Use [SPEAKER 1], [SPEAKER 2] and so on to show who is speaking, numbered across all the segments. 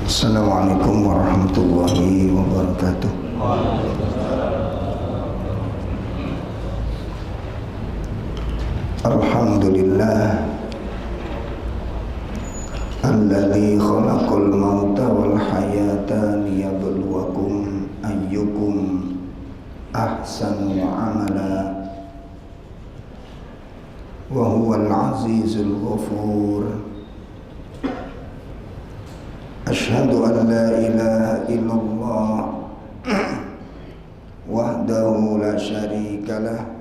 [SPEAKER 1] Assalamualaikum warahmatullahi wabarakatuh. Alhamdulillah alladzi khalaqal mauta wal hayata liyabluwakum ayyukum ahsanu amala wa huwal azizul ghafur. Asyhadu an la ilaha illallah wahdahu la syarikalah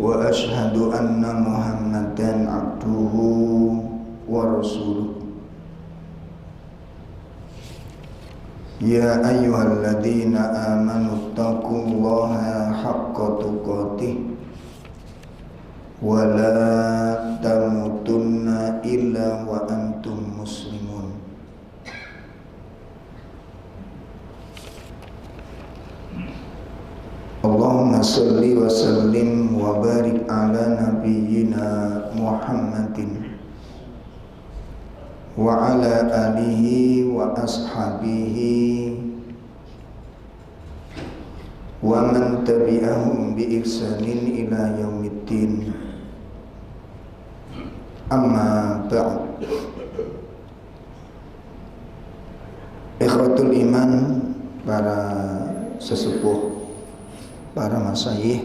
[SPEAKER 1] wa asyhadu anna Muhammadan abduhu wa rasuluh. Ya ayyuhalladzina amanu taqullaha haqqa tuqatih wa la tamutunna illa wa antum muslimun. Allahumma salli wa sallim wa barik ala nabiyyina Muhammadin wa ala alihi wa ashabihi wa man tabi'ahum bi ihsanin ila yaumiddin. Amma ba'd. Ikhwatul iman, para sesepuh, para masyayikh,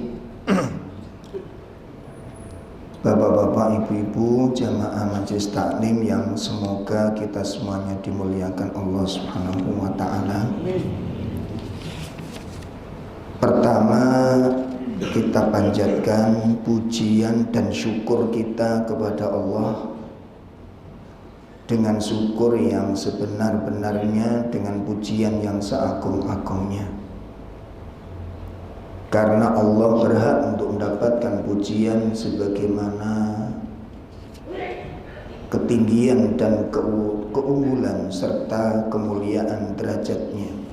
[SPEAKER 1] bapak-bapak, ibu-ibu, jamaah majelis taklim yang semoga kita semuanya dimuliakan Allah Subhanahu wa taala. Pertama, kita panjatkan pujian dan syukur kita kepada Allah dengan syukur yang sebenar-benarnya, dengan pujian yang seagung-agungnya. Karena Allah berhak untuk mendapatkan pujian sebagaimana ketinggian dan keunggulan serta kemuliaan derajatnya.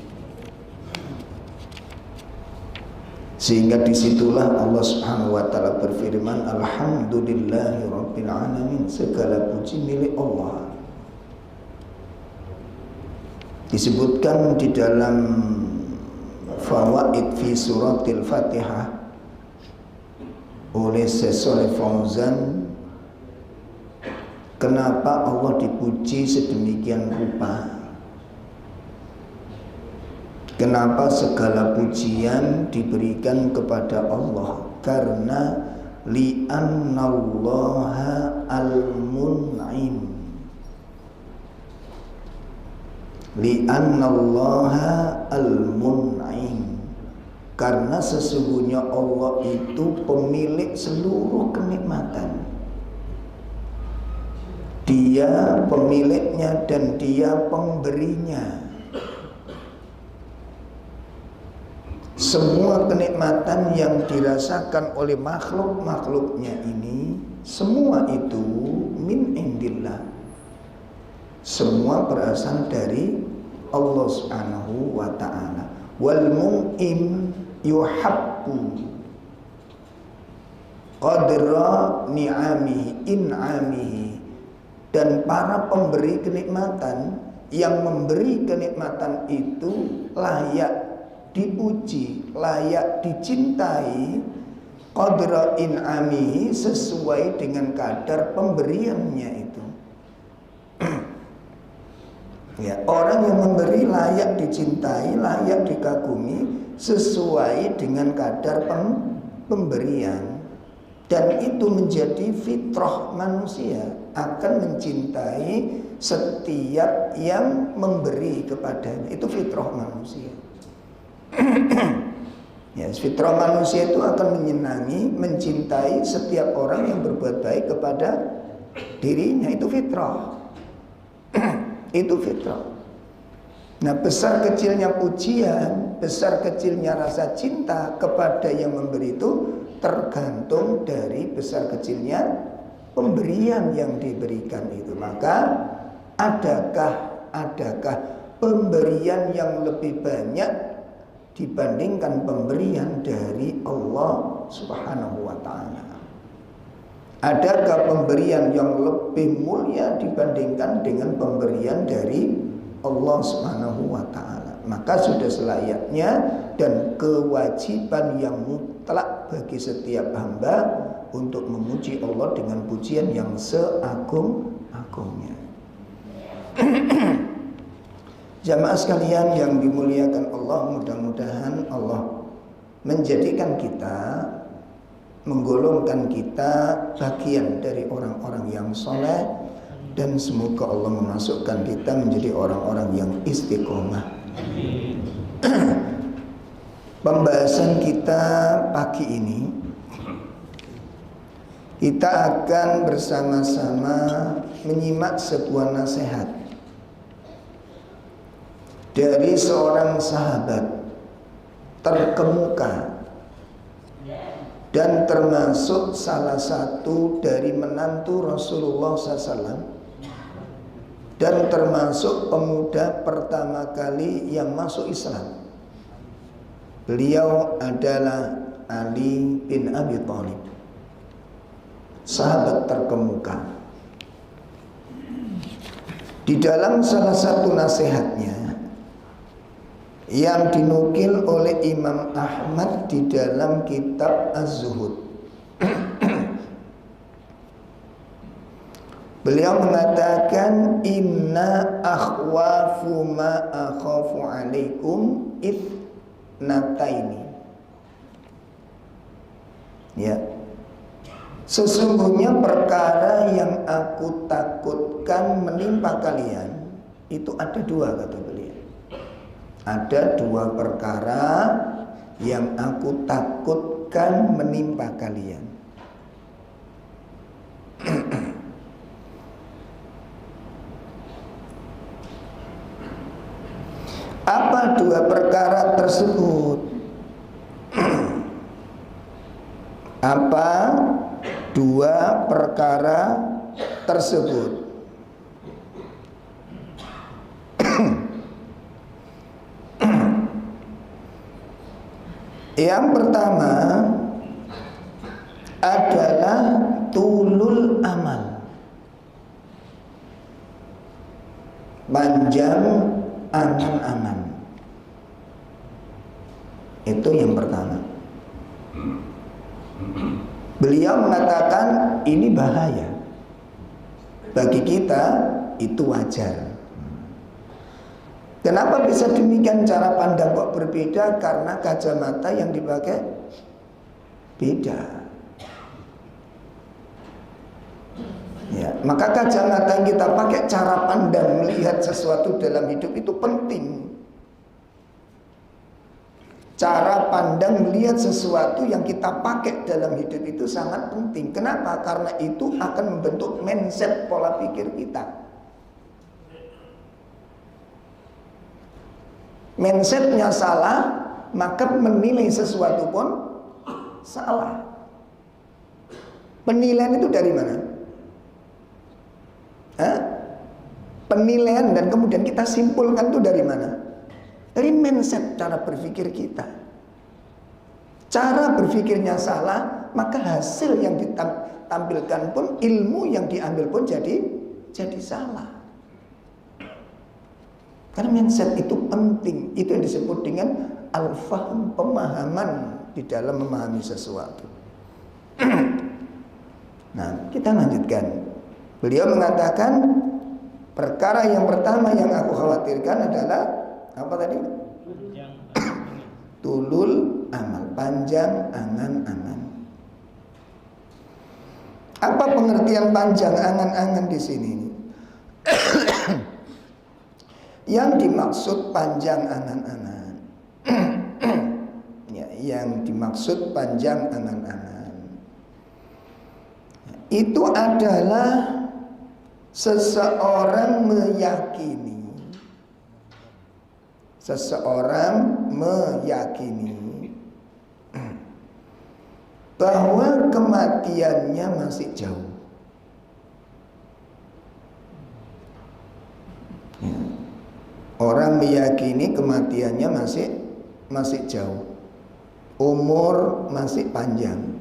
[SPEAKER 1] Sehingga disitulah Allah Subhanahu wa ta'ala berfirman, Alhamdulillahi Rabbil Alamin, segala puji milik Allah. Disebutkan di dalam Fawaid fi suratil Fatihah oleh Syekh Shalih Fauzan, kenapa Allah dipuji sedemikian rupa? Kenapa segala pujian diberikan kepada Allah? Karena li'annallaha al-mun'im. Li'annallaha al-mun'im. Karena sesungguhnya Allah itu pemilik seluruh kenikmatan. Dia pemiliknya dan dia pemberinya. Semua kenikmatan yang dirasakan oleh makhluk-makhluknya ini, semua itu min indillah. Semua berasal dari Allah Subhanahu wa ta'ala. Wal mun'im yuhabbu qadra ni'amihi in'amihi. Dan para pemberi kenikmatan, yang memberi kenikmatan itu layak dipuji, layak dicintai, qadra in'amihi, sesuai dengan kadar pemberiannya itu. Ya, orang yang memberi layak dicintai, layak dikagumi sesuai dengan kadar pemberian. Dan itu menjadi fitrah manusia, akan mencintai setiap yang memberi kepadanya. Itu fitrah manusia. Ya, fitrah manusia itu akan menyenangi, mencintai setiap orang yang berbuat baik kepada dirinya. Itu fitrah. Itu fitrah. Nah, besar kecilnya pujian, besar kecilnya rasa cinta kepada yang memberi itu tergantung dari besar kecilnya pemberian yang diberikan itu. Maka adakah pemberian yang lebih banyak dibandingkan pemberian dari Allah Subhanahu wa ta'ala? Adakah pemberian yang lebih mulia dibandingkan dengan pemberian dari Allah Subhanahu wa ta'ala? Maka sudah selayaknya dan kewajiban yang mutlak bagi setiap hamba untuk memuji Allah dengan pujian yang seagung-agungnya. Jamaah sekalian yang dimuliakan Allah, mudah-mudahan Allah menjadikan kita, menggolongkan kita bagian dari orang-orang yang soleh, dan semoga Allah memasukkan kita menjadi orang-orang yang istiqomah. Pembahasan kita pagi ini, kita akan bersama-sama menyimak sebuah nasihat dari seorang sahabat terkemuka dan termasuk salah satu dari menantu Rasulullah SAW, dan termasuk pemuda pertama kali yang masuk Islam. Beliau adalah Ali bin Abi Thalib, sahabat terkemuka. Di dalam salah satu nasihatnya yang dinukil oleh Imam Ahmad di dalam kitab Az-Zuhud, beliau mengatakan, inna akhwafu ma akhafu alaikum ithnataini. Ya, sesungguhnya perkara yang aku takutkan menimpa kalian itu ada dua, kata beliau. Ada dua perkara yang aku takutkan menimpa kalian. Apa dua perkara tersebut? Apa dua perkara tersebut? Yang pertama adalah tulul amal, panjang angan-angan. Itu yang pertama. Beliau mengatakan ini bahaya bagi kita, itu wajar. Kenapa bisa demikian? Cara pandang kok berbeda? Karena kacamata yang dipakai beda. Ya, maka kacamata yang kita pakai, cara pandang melihat sesuatu dalam hidup itu penting. Cara pandang melihat sesuatu yang kita pakai dalam hidup itu sangat penting. Kenapa? Karena itu akan membentuk mindset, pola pikir kita. Mindsetnya salah, maka menilai sesuatu pun salah. Penilaian itu dari mana? Penilaian dan kemudian kita simpulkan itu dari mana? Dari mindset, cara berpikir kita. Cara berpikirnya salah, maka hasil yang ditampilkan pun, ilmu yang diambil pun jadi salah. Karena mindset itu penting. Itu yang disebut dengan al-fahm, pemahaman di dalam memahami sesuatu. Nah, kita lanjutkan. Beliau mengatakan perkara yang pertama yang aku khawatirkan adalah apa tadi? Tulul amal, panjang angan-angan. Apa pengertian panjang angan-angan di sini? Yang dimaksud panjang angan-angan, ya, yang dimaksud panjang angan-angan itu adalah seseorang meyakini bahwa kematiannya masih jauh. Orang meyakini kematiannya masih jauh, umur masih panjang.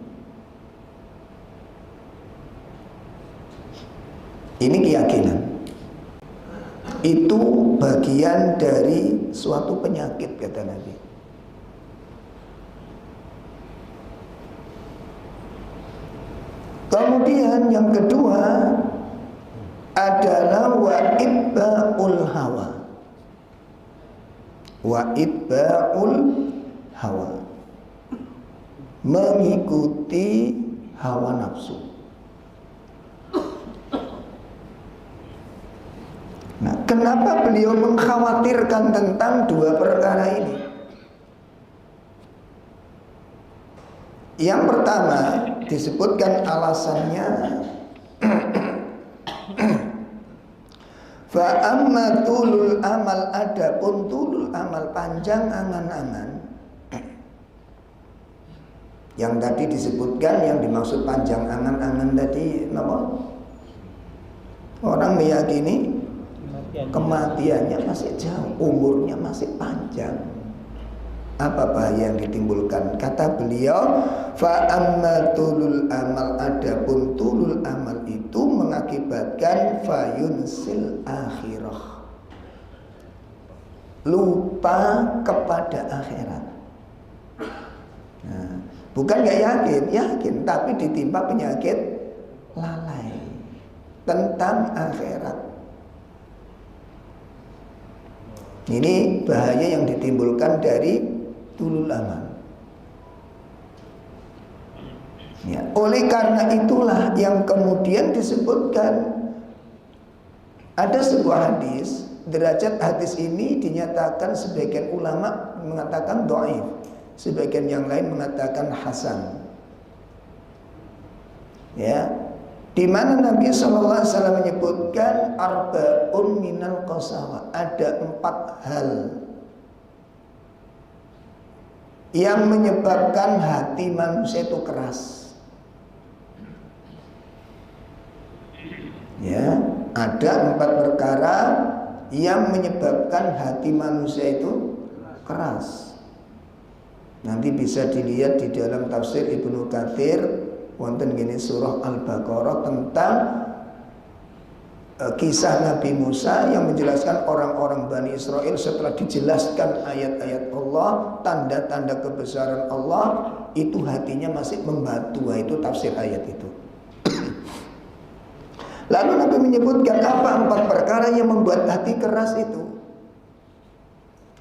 [SPEAKER 1] Ini keyakinan. Itu bagian dari suatu penyakit, kata Nabi. Kemudian yang kedua adalah wa'ibba'ul hawa. Wa'ibba'ul hawa, mengikuti hawa nafsu. Nah, kenapa beliau mengkhawatirkan tentang dua perkara ini? Yang pertama disebutkan alasannya fa amma tulul amal, adapun tulul amal, panjang angan-angan. Yang tadi disebutkan, yang dimaksud panjang angan-angan tadi apa? Orang meyakini kematiannya masih jauh, umurnya masih panjang. Apa bahaya yang ditimbulkan? Kata beliau, fa amma tulul amal, adapun tulul amal itu mengakibatkan fayunsil akhirah, lupa kepada akhirat. Nah, bukan nggak yakin, yakin, tapi ditimpa penyakit lalai tentang akhirat. Ini bahaya yang ditimbulkan dari tulul amal. Ya, oleh karena itulah yang kemudian disebutkan ada sebuah hadis, derajat hadis ini dinyatakan sebagian ulama mengatakan dhaif, sebagian yang lain mengatakan hasan. Ya, di mana Nabi SAW menyebutkan arba'un minal qasawa, ada 4 hal yang menyebabkan hati manusia itu keras. Ya, ada 4 perkara yang menyebabkan hati manusia itu keras. Nanti bisa dilihat di dalam tafsir Ibnu Katsir, wonten gini surah Al-Baqarah tentang kisah Nabi Musa yang menjelaskan orang-orang Bani Israel setelah dijelaskan ayat-ayat Allah, tanda-tanda kebesaran Allah, itu hatinya masih membatu. Itu tafsir ayat itu. Lalu Nabi menyebutkan apa 4 perkara yang membuat hati keras itu.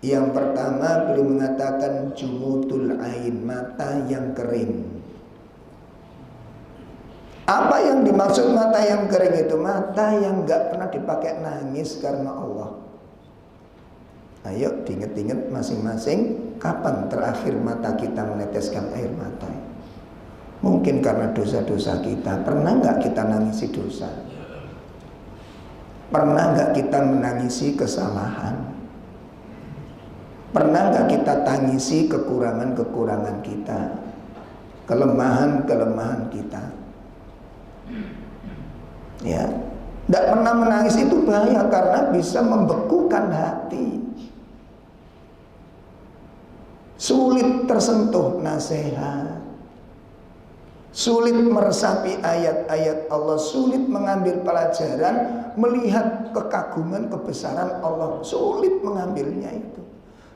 [SPEAKER 1] Yang pertama beliau mengatakan jumudul ain, mata yang kering. Apa yang dimaksud mata yang kering itu? Mata yang gak pernah dipakai nangis karena Allah. Ayo diinget-inget masing-masing, kapan terakhir mata kita meneteskan air mata? Mungkin karena dosa-dosa kita. Pernah gak kita nangisi dosa? Pernah gak kita menangisi kesalahan? Pernah gak kita tangisi kekurangan-kekurangan kita, kelemahan-kelemahan kita? Ya, tidak pernah menangis itu bahaya karena bisa membekukan hati. Sulit tersentuh nasihat, sulit meresapi ayat-ayat Allah, sulit mengambil pelajaran, melihat kekaguman kebesaran Allah, sulit mengambilnya itu.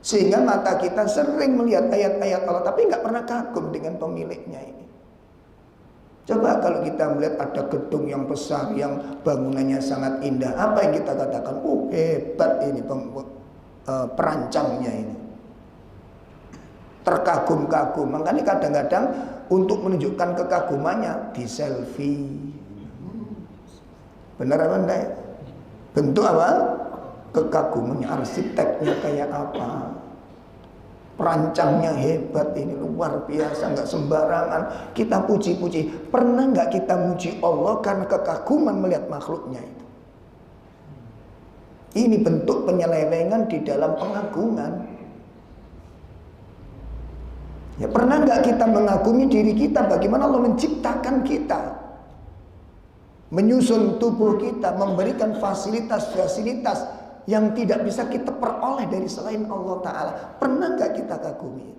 [SPEAKER 1] Sehingga mata kita sering melihat ayat-ayat Allah tapi nggak pernah kagum dengan pemiliknya ini. Coba kalau kita melihat ada gedung yang besar, yang bangunannya sangat indah, apa yang kita katakan? Hebat ini perancangnya ini, terkagum-kagum. Makanya kadang-kadang untuk menunjukkan kekagumannya di selfie. Benar apa enggak? Bentuk apa? Kekagumannya, arsiteknya kayak apa, perancangnya hebat, ini luar biasa, nggak sembarangan kita puji-puji. Pernah nggak kita muji Allah karena kekaguman melihat makhluknya itu? Ini bentuk penyelewengan di dalam pengagungan. Ya, pernah nggak kita mengagumi diri kita, bagaimana Allah menciptakan kita, menyusun tubuh kita, memberikan fasilitas-fasilitas yang tidak bisa kita peroleh dari selain Allah Ta'ala. Pernah gak kita kagumi?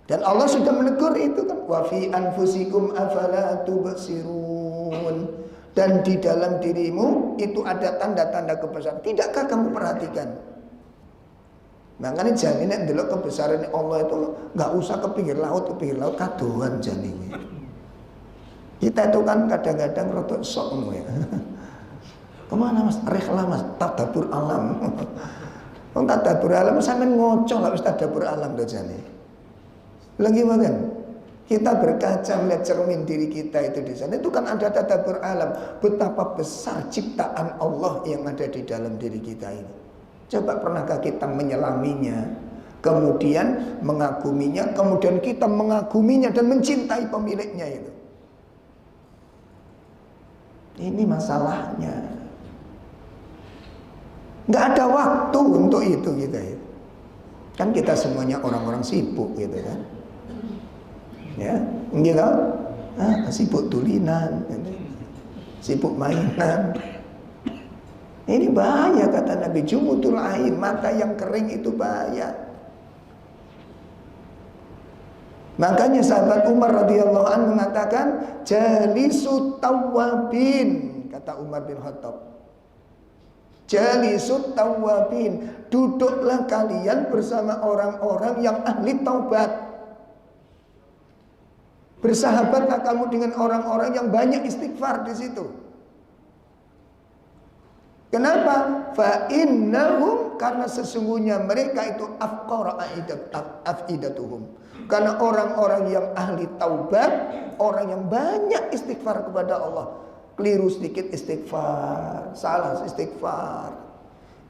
[SPEAKER 1] Dan Allah sudah menegur itu kan, wa fi anfusikum afala tubsirun. dan di dalam dirimu itu ada tanda-tanda kebesaran. Tidakkah kamu perhatikan? Makanya jaminan delok kebesaran Allah itu nggak usah ke pinggir laut kadoan jaminan. Kita itu kan kadang-kadang rotok sok ya. Kemana mas? Rehlah mas, tadabur alam. Tadabur alam sampean ngocok lah wis tadabur alam to jane. Lagi makan. Kita berkaca melihat cermin diri kita itu di sana, itu kan ada tadabur alam. Betapa besar ciptaan Allah yang ada di dalam diri kita ini. Coba pernahkah kita menyelaminya, kemudian mengaguminya, kemudian kita mengaguminya dan mencintai pemiliknya itu. Ini masalahnya. Nggak ada waktu untuk itu kita itu. Kan kita semuanya orang-orang sibuk gitu kan. Ya, gitu. Sibuk tulinan, gitu. Sibuk mainan. Ini bahaya kata Nabi, jumudul ain, mata yang kering itu bahaya. Makanya sahabat Umar radhiyallahu anhu mengatakan, jalisut tawabin, kata Umar bin Khattab. Jalisut tawabin, duduklah kalian bersama orang-orang yang ahli taubat. Bersahabatlah kamu dengan orang-orang yang banyak istighfar di situ. Kenapa? Fa innahum, karena sesungguhnya mereka itu afqara afidatuhum. Karena orang-orang yang ahli taubat, orang yang banyak istighfar kepada Allah. Keliru sedikit istighfar, salah istighfar,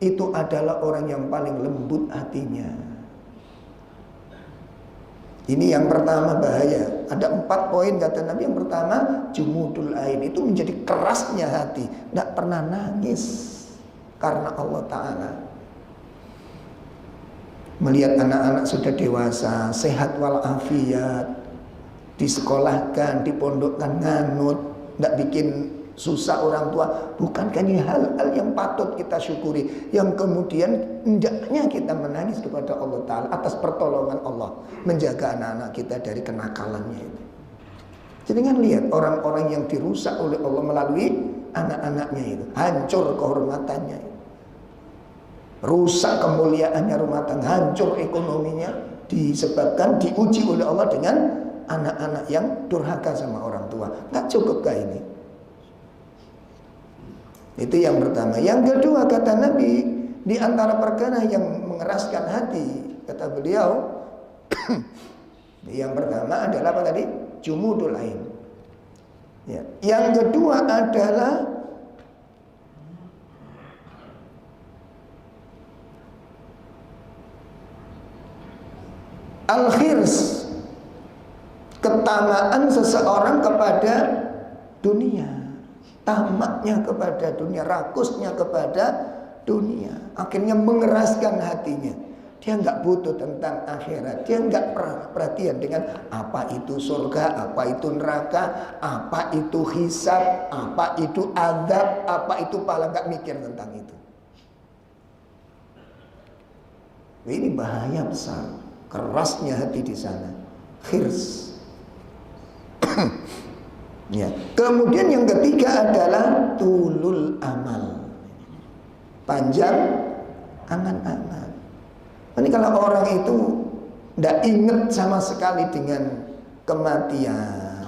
[SPEAKER 1] itu adalah orang yang paling lembut hatinya. Ini yang pertama bahaya. Ada 4 poin kata Nabi. Yang pertama, jumudul ain, itu menjadi kerasnya hati, tidak pernah nangis karena Allah Ta'ala. Melihat anak-anak sudah dewasa, sehat walafiat, disekolahkan, dipondokkan, nganut, tidak bikin susah orang tua. Bukankah ini hal-hal yang patut kita syukuri, yang kemudian hendaknya kita menangis kepada Allah Ta'ala atas pertolongan Allah menjaga anak-anak kita dari kenakalannya itu. Jadi kan lihat orang-orang yang dirusak oleh Allah melalui anak-anaknya itu, hancur kehormatannya itu, rusak kemuliaannya rumah tangga, hancur ekonominya, disebabkan diuji oleh Allah dengan anak-anak yang durhaka sama orang tua. Nggak cukupkah ini? Itu yang pertama. Yang kedua kata Nabi, di antara perkara yang mengeraskan hati, kata beliau, yang pertama adalah apa tadi? Jumudul ain. Ya. Yang kedua adalah al-khirs, ketamaan seseorang kepada dunia. Tamaknya kepada dunia, rakusnya kepada dunia, akhirnya mengeraskan hatinya. Dia nggak butuh tentang akhirat, dia nggak perhatian dengan apa itu surga, apa itu neraka, apa itu hisab, apa itu azab, apa itu pahala, nggak mikir tentang itu. Ini bahaya besar, kerasnya hati di sana, khirs. Ya. Kemudian yang ketiga adalah tulul amal, panjang angan-angan. Ini kalau orang itu tidak ingat sama sekali dengan kematian,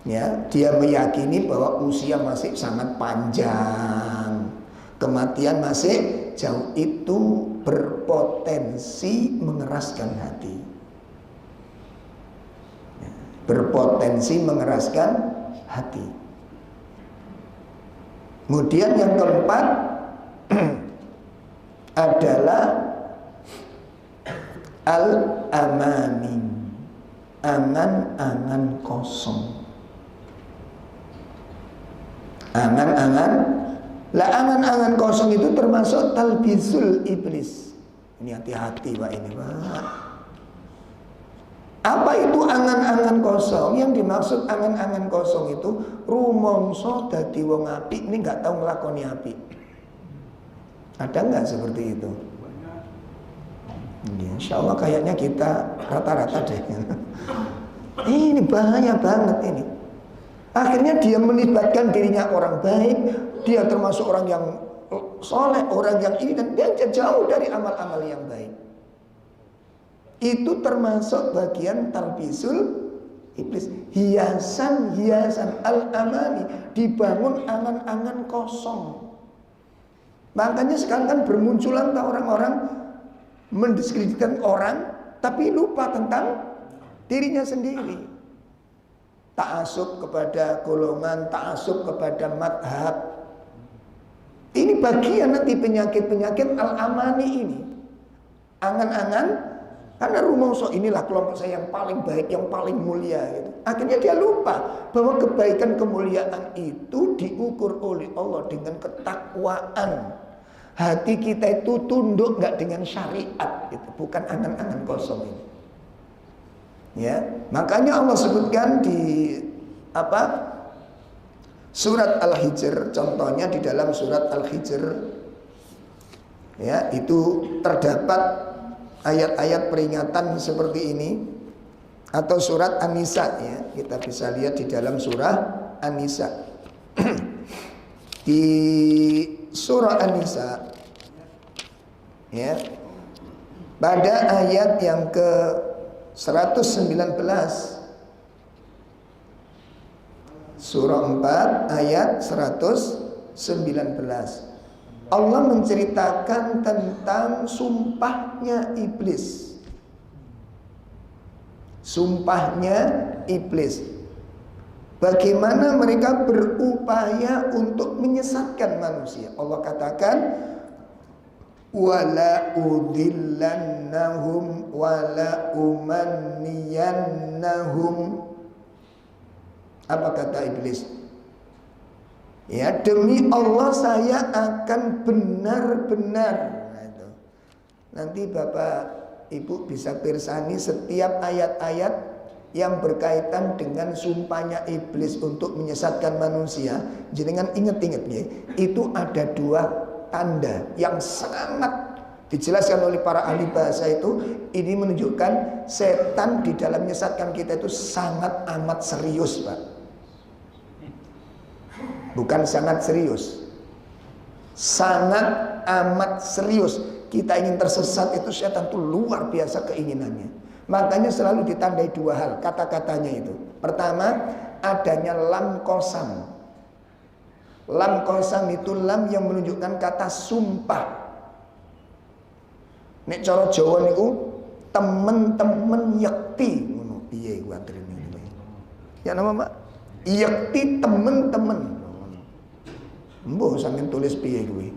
[SPEAKER 1] ya, dia meyakini bahwa usia masih sangat panjang, kematian masih jauh, itu berpotensi mengeraskan hati. Berpotensi mengeraskan hati. Kemudian yang keempat adalah al-amani, angan-angan kosong. Angan-angan, lah angan-angan kosong itu termasuk talbisul iblis. Ini hati-hati Pak ini Pak. Apa itu angan-angan kosong? Yang dimaksud angan-angan kosong itu rumongso dadi wong apik ini nggak tahu nglakoni apik. Ada nggak seperti itu? Ya, insya Allah kayaknya kita rata-rata deh. Ini bahaya banget ini. Akhirnya dia melibatkan dirinya orang baik, dia termasuk orang yang soleh, orang yang ini, dan dia jauh dari amal-amal yang baik. Itu termasuk bagian talbisul iblis. Hiasan-hiasan al-amani, dibangun angan-angan kosong. Makanya sekarang kan bermunculan orang-orang mendiskreditkan orang, tapi lupa tentang dirinya sendiri. Ta'asub kepada golongan, ta'asub kepada madhab. Ini bagian nanti penyakit-penyakit al-amani ini. Angan-angan, karena rumongso inilah kelompok saya yang paling baik, yang paling mulia gitu. Akhirnya dia lupa bahwa kebaikan kemuliaan itu diukur oleh Allah dengan ketakwaan. Hati kita itu tunduk nggak dengan syariat gitu, bukan angan-angan kosong ini. Ya, makanya Allah sebutkan di surat Al-Hijr, contohnya di dalam surat Al-Hijr, ya, itu terdapat ayat-ayat peringatan seperti ini, atau surat An-Nisa, ya, kita bisa lihat di dalam surah An-Nisa. Di surah An-Nisa, ya, pada ayat yang ke 119, surah 4 ayat 119, Allah menceritakan tentang sumpahnya iblis. Sumpahnya iblis, bagaimana mereka berupaya untuk menyesatkan manusia. Allah katakan, wala udillannahum wala umanniyannahum. Apa kata iblis? Ya, demi Allah saya akan benar-benar. Nah, itu. Nanti Bapak Ibu bisa pirsani setiap ayat-ayat yang berkaitan dengan sumpahnya iblis untuk menyesatkan manusia. Jangan ingat-ingat ya, itu ada dua tanda yang sangat dijelaskan oleh para ahli bahasa itu. Ini menunjukkan setan di dalam menyesatkan kita itu sangat amat serius, Pak. Bukan sangat serius, sangat amat serius. Kita ingin tersesat itu, setan itu luar biasa keinginannya. Makanya selalu ditandai dua hal kata-katanya itu. Pertama, adanya lam qasam. Lam qasam itu lam yang menunjukkan kata sumpah. Nek cara Jawa niku temen-temen yakti ngono piye ku antrene. Ya nama Pak? Yakti temen-temen. Mbuh sampeyan tulis piye kuwi?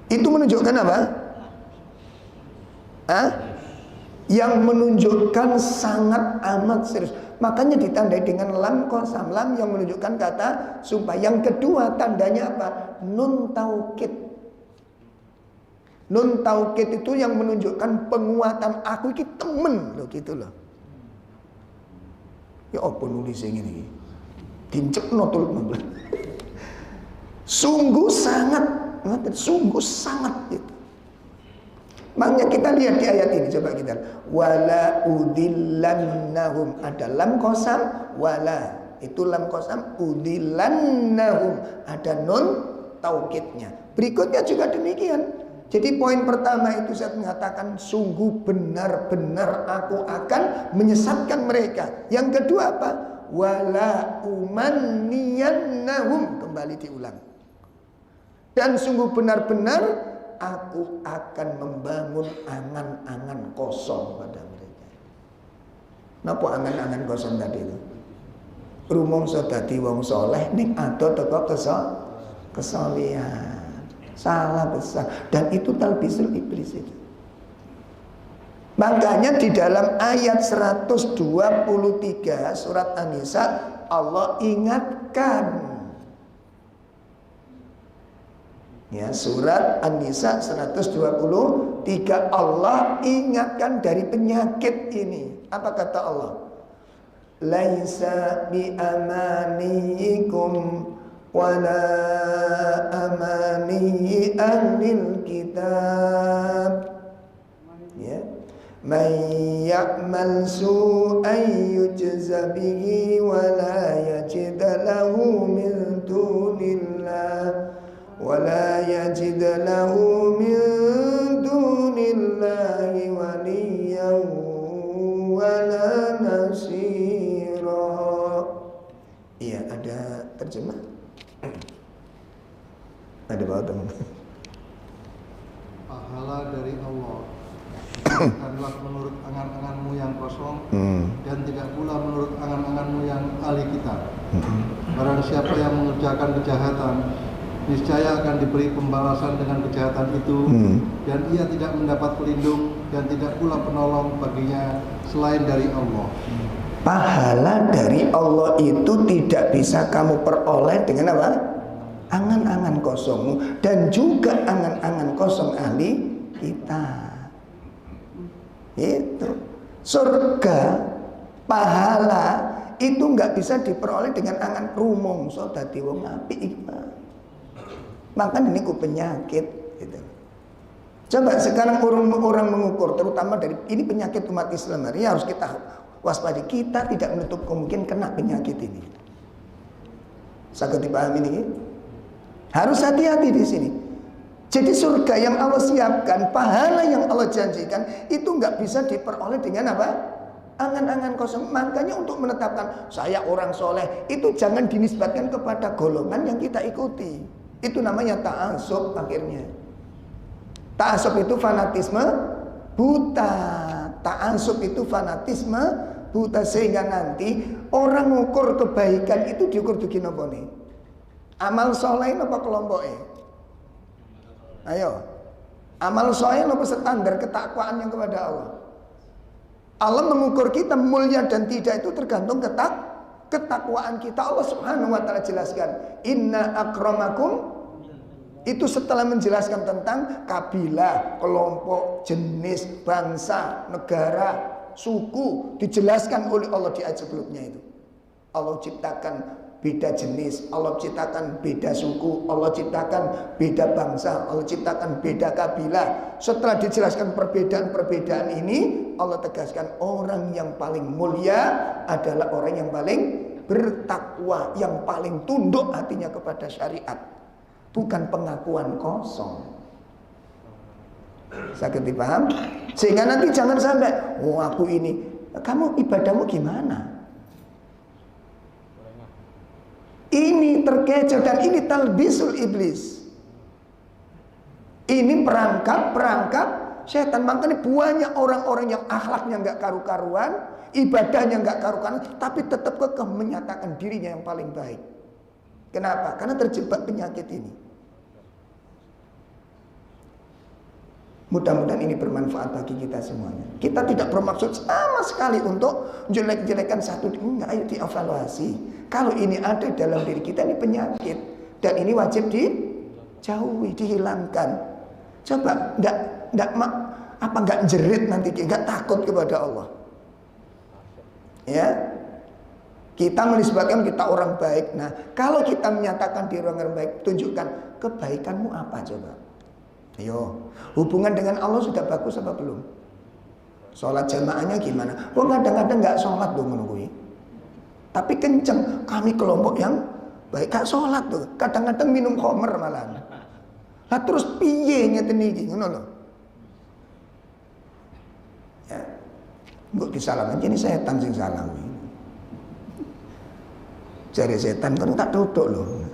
[SPEAKER 1] Itu menunjukkan apa? Yang menunjukkan sangat amat serius. Makanya ditandai dengan lam qasam, lam yang menunjukkan kata sumpah. Yang kedua tandanya apa? Nun taukid. Nun taukid itu yang menunjukkan penguatan, aku iki temen loh, gitu loh. Ya apa nulis ngene iki? Dincekno tuluk. Sungguh sangat gitu. Makanya kita lihat di ayat ini, coba kita wala udillannahum, ada lam qasam, wala itu lam qasam, udillannahum ada nun taukidnya. Berikutnya juga demikian. Jadi poin pertama itu saya mengatakan sungguh benar-benar aku akan menyesatkan mereka. Yang kedua apa? Wala umanniyannahum, kembali diulang. Dan sungguh benar-benar aku akan membangun angan-angan kosong pada mereka. Napa angan-angan kosong tadi itu? Rumangsa dadi wong saleh ning ado teko kesalehan. Salah besar, dan itu talbisul iblis itu. Makanya di dalam ayat 123 surat An-Nisa Allah ingatkan. Ya, surat An-Nisa 123 Allah ingatkan dari penyakit ini. Apa kata Allah? Laisa bi amaniikum wala amani ahlil kitab. Ya. man ya'mal su'an yujza bihi wa la yajid lahu min dunillah waliyan wala nasira. Iya, ada terjemah? Ada bawa teman.
[SPEAKER 2] Pahala dari Allah bukanlah menurut angan-anganmu yang kosong dan tidak pula menurut angan-anganmu yang ahli kitab. Barang siapa yang mengerjakan kejahatan, niscaya akan diberi pembalasan dengan kejahatan itu, dan ia tidak mendapat pelindung dan tidak pula penolong baginya selain dari Allah.
[SPEAKER 1] Pahala dari Allah itu tidak bisa kamu peroleh dengan apa? Angan-angan kosongmu dan juga angan-angan kosong ahli kita. Itu surga, pahala itu nggak bisa diperoleh dengan angan rumongso dadi wong apik iki. Makanya ini ku penyakit gitu. Coba sekarang orang mengukur, terutama dari ini penyakit umat Islam hari harus kita waspada. Kita tidak menutup kemungkinan kena penyakit ini. Sangat dipahami ini. Harus hati-hati di sini. Jadi surga yang Allah siapkan, pahala yang Allah janjikan itu nggak bisa diperoleh dengan apa? Angan-angan kosong. Makanya untuk menetapkan saya orang soleh itu jangan dinisbatkan kepada golongan yang kita ikuti. Itu namanya ta'assub akhirnya. Ta'assub itu fanatisme buta. Ta'assub itu fanatisme buta sehingga nanti orang mengukur kebaikan itu diukur begini apa nih? Amal soleh apa kelompoknya? Ayo, amal soleh apa standar ketakwaan yang kepada Allah? Allah mengukur kita mulia dan tidak itu tergantung ketakwaan kita. Allah Subhanahu wa taala jelaskan, inna akramakum, itu setelah menjelaskan tentang kabilah, kelompok, jenis, bangsa, negara, suku, dijelaskan oleh Allah di ayat sebelumnya itu. Allah ciptakan beda jenis, Allah ciptakan beda suku, Allah ciptakan beda bangsa, Allah ciptakan beda kabilah. Setelah dijelaskan perbedaan-perbedaan ini, Allah tegaskan orang yang paling mulia adalah orang yang paling bertakwa, yang paling tunduk hatinya kepada syariat, bukan pengakuan kosong. Sakit dipaham? Sehingga nanti jangan sampai, oh aku ini, kamu ibadahmu gimana? Ini terkecoh dan ini talbisul iblis. Ini perangkap setan. Makanya banyak orang-orang yang akhlaknya nggak karu-karuan, ibadahnya nggak karu-karuan, tapi tetap kekeh menyatakan dirinya yang paling baik. Kenapa? Karena terjebak penyakit ini. Mudah-mudahan ini bermanfaat bagi kita semuanya. Kita tidak bermaksud sama sekali untuk jelek-jelekan satu. Enggak, ayo dievaluasi. Kalau ini ada dalam diri kita, ini penyakit. Dan ini wajib dijauhi, dihilangkan. Coba, enggak jerit nanti, enggak takut kepada Allah. Ya, kita menisbatkan kita orang baik. Nah, kalau kita menyatakan diri orang baik, tunjukkan kebaikanmu apa coba. Ayo, hubungan dengan Allah sudah bagus apa belum? Sholat jamaahnya gimana? Oh kadang-kadang nggak sholat dong menunggu. Tapi kenceng, kami kelompok yang baik gak sholat tuh. Kadang-kadang minum khamr malah. Lah terus piye ngeten iki ngono lho. Ya. Mbok disalaman ini setan sing salah kuwi. Jare setan kan tak duduk lho.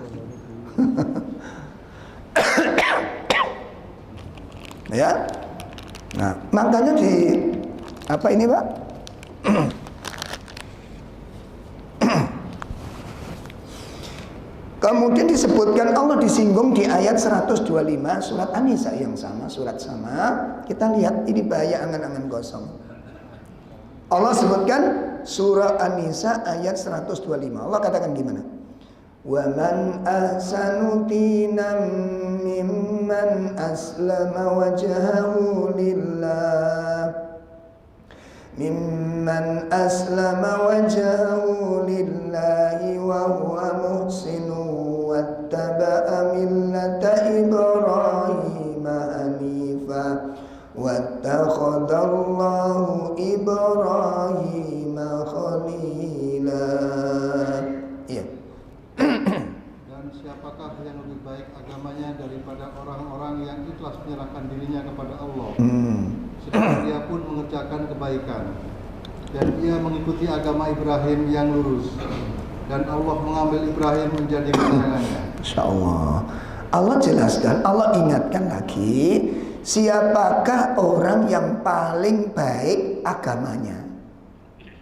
[SPEAKER 1] Ya. Nah, makanya di apa ini, Pak? Kemudian disebutkan Allah disinggung di ayat 125 surat An-Nisa yang sama, surat sama. Kita lihat ini bahaya angan-angan kosong. Allah sebutkan surah An-Nisa ayat 125. Allah katakan gimana? Wa man ahsanu dinan mimman aslama wajhahu lillah mimman aslama wajhahu lillahi wa huwa muhsinun wattaba'a millata Ibrahim hanifa wattakhadallahu Ibrahim khalila. Iya.
[SPEAKER 2] Dan siapakah yang lebih baik agamanya daripada orang-orang yang ikhlas menyerahkan dirinya kepada Allah, sedangkan dia pun mengerjakan kebaikan, dan dia mengikuti agama Ibrahim yang lurus, dan Allah mengambil Ibrahim menjadi kesayangannya.
[SPEAKER 1] Insyaallah. Allah jelaskan, Allah ingatkan lagi, siapakah orang yang paling baik agamanya.